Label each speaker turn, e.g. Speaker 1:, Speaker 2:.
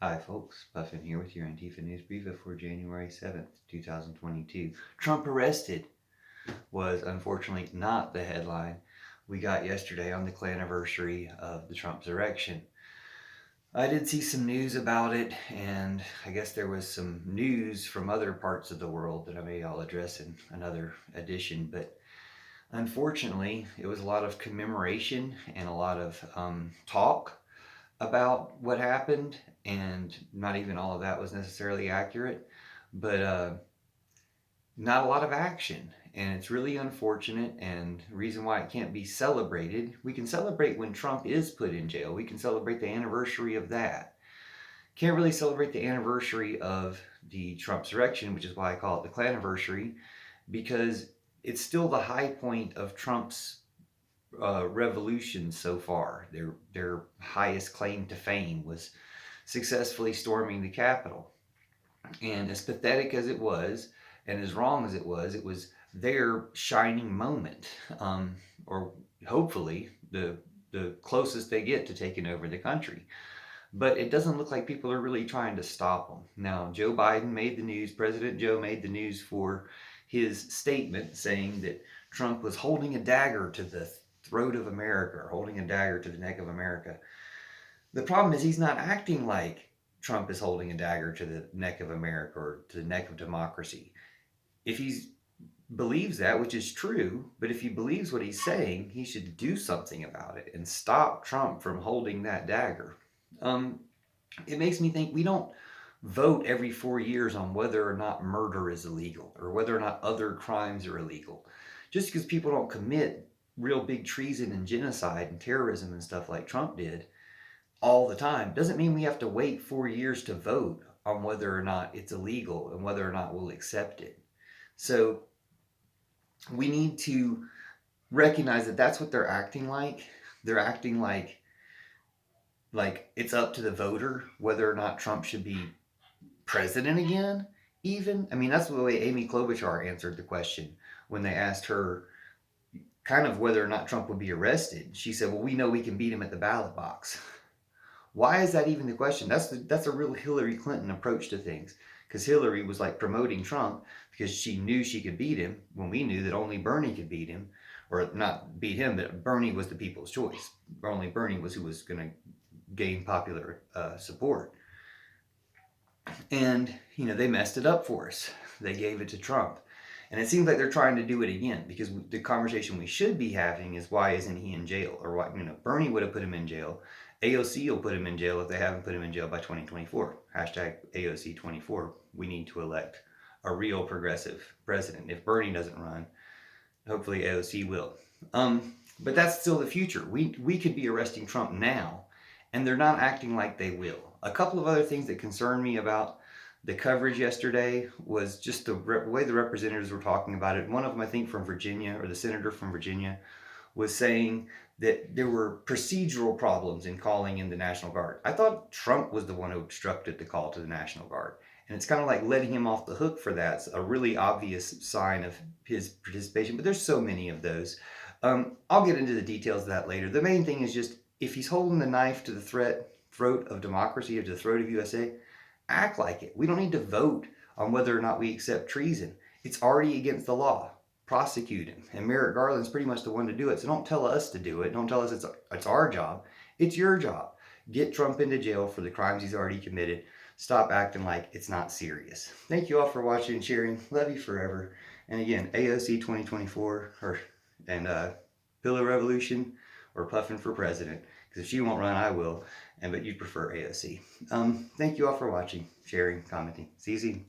Speaker 1: Hi folks, Puffin here with your Antifa News Briefa for January 7th, 2022. Trump arrested was unfortunately not the headline we got yesterday on the Klaniversary of the Trump's election. I did see some news about it, and I guess there was some news from other parts of the world that I'll address in another edition, but unfortunately it was a lot of commemoration and a lot of talk about what happened, and not even all of that was necessarily accurate, but not a lot of action. And it's really unfortunate, and the reason why it can't be celebrated, we can celebrate when Trump is put in jail. We can celebrate the anniversary of that. Can't really celebrate the anniversary of the Trump's election, which is why I call it the Klaniversary, because it's still the high point of Trump's revolution so far. Their highest claim to fame was successfully storming the Capitol. And as pathetic as it was, and as wrong as it was their shining moment, or hopefully the closest they get to taking over the country. But it doesn't look like people are really trying to stop them. Now, Joe Biden made the news, President Joe made the news for his statement saying that Trump was holding a dagger to the throat of America, or holding a dagger to the neck of America. The problem is he's not acting like Trump is holding a dagger to the neck of America or to the neck of democracy. If he believes that, which is true, but if he believes what he's saying, he should do something about it and stop Trump from holding that dagger. It makes me think we don't vote every 4 years on whether or not murder is illegal or whether or not other crimes are illegal. Just because people don't commit real big treason and genocide and terrorism and stuff like Trump did all the time doesn't mean we have to wait 4 years to vote on whether or not it's illegal and whether or not we'll accept it. So we need to recognize that that's what they're acting like. They're acting like it's up to the voter whether or not Trump should be president again. Even, I mean, that's the way Amy Klobuchar answered the question when they asked her kind of whether or not Trump would be arrested. She said, "Well, we know we can beat him at the ballot box." Why is that even the question? That's a real Hillary Clinton approach to things. Because Hillary was like promoting Trump because she knew she could beat him when we knew that only Bernie could beat him, or not beat him, but Bernie was the people's choice. Only Bernie was who was going to gain popular support. And they messed it up for us. They gave it to Trump. And it seems like they're trying to do it again, because the conversation we should be having is, why isn't he in jail? Or why, Bernie would have put him in jail. AOC will put him in jail if they haven't put him in jail by 2024. Hashtag AOC24. We need to elect a real progressive president. If Bernie doesn't run, hopefully AOC will. But that's still the future. We could be arresting Trump now, and they're not acting like they will. A couple of other things that concern me about the coverage yesterday was just the way the representatives were talking about it. One of them, I think from Virginia, or the senator from Virginia, was saying that there were procedural problems in calling in the National Guard. I thought Trump was the one who obstructed the call to the National Guard. And it's kind of like letting him off the hook for that. It's a really obvious sign of his participation, but there's so many of those. I'll get into the details of that later. The main thing is just, if he's holding the knife to the throat of democracy, or to the throat of USA, act like it. We don't need to vote on whether or not we accept treason. It's already against the law. Prosecute him. And Merrick Garland's pretty much the one to do it. So don't tell us to do it. Don't tell us it's our job. It's your job. Get Trump into jail for the crimes he's already committed. Stop acting like it's not serious. Thank you all for watching and sharing. Love you forever. And again, AOC 2024, and Pillow Revolution, or Puffin for president. Because if she won't run, I will. But you'd prefer AOC. Thank you all for watching, sharing, commenting. See you soon.